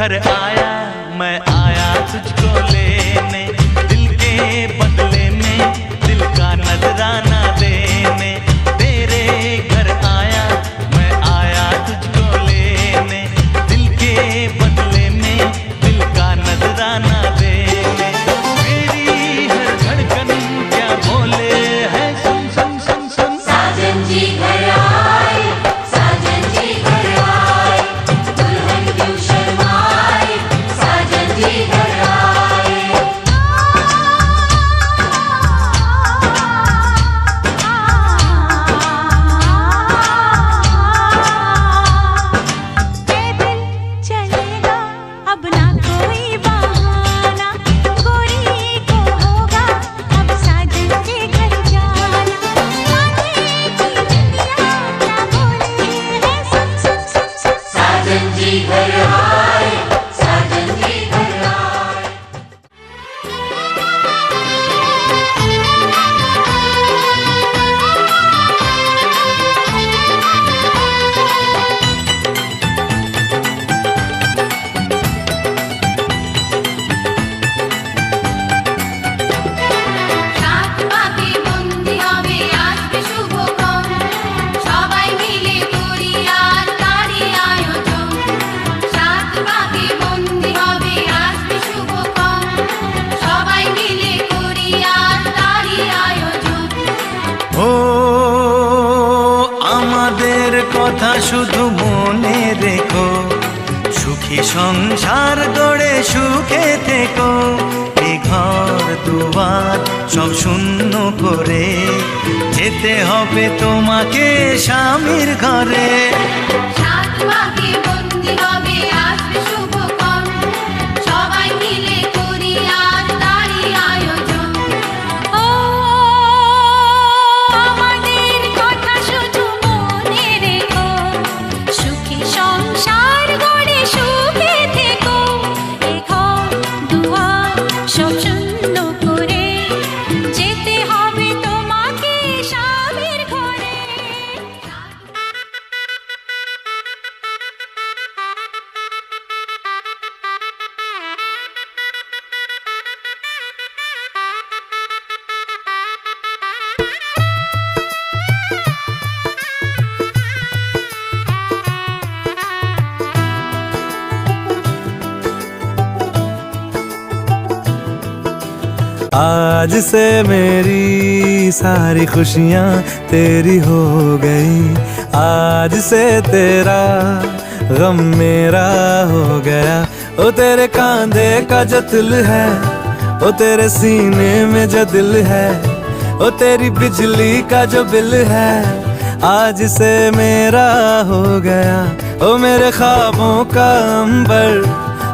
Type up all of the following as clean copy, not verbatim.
घर आया मैं आया तुझको लेने, दिल के बदले में दिल का नजराना देने। तेरे घर आया मैं आया तुझको लेने, दिल के बदले में दिल का नजराना देने। मेरी हर धड़कन क्या बोले है सुन सुन सुन सुन। साजन जी घर आए, साजन जी घर आए, दुल्हन क्यों शर्माए, साजन जी घर आए। पैदल चलेगा अब ना कोई बहाना, गोरी को होगा अब साजन के घर जाना। मांगे की दुनिया क्या बोले है सुन सुन सुन सुन। साजन जी घर आए, साजन जी घर आए। সাত পাকে বন্দি হবে আসবে শুভক্ষণ, সবাই মিলে করি আজ তারই আয়োজন। সাত পাকে বন্দি হবে আসবে শুভক্ষণ, সবাই মিলে করি আজ তারই আয়োজন। ও আমাদের কথা শুধু মনে রেখো, সুখী সংসার গড়ে সুখে থেকো। এ ঘর দুয়ার সব শূন্য করে যেতে হবে তোমাকে স্বামীর ঘরে। সাত পাকে বন্দি হবে আসবে শুভক্ষণ, সবাই মিলে করি আজ তারই আয়োজন। ও আমাদের কথা শুধু মনে রেখো, সুখী সংসার গড়ে সুখে থেকো। এ ঘর দুয়ার आज से मेरी सारी खुशियाँ तेरी हो गई, आज से तेरा गम मेरा हो गया। ओ तेरे कांधे का जो तिल है, ओ तेरे सीने में जो दिल है, ओ तेरी बिजली का जो बिल है, आज से मेरा हो गया। ओ मेरे ख्वाबों का अंबर,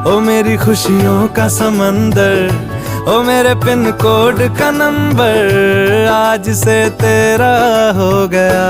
ओ मेरी खुशियों का समंदर, ओ मेरे पिन कोड का नंबर, आज से तेरा हो गया।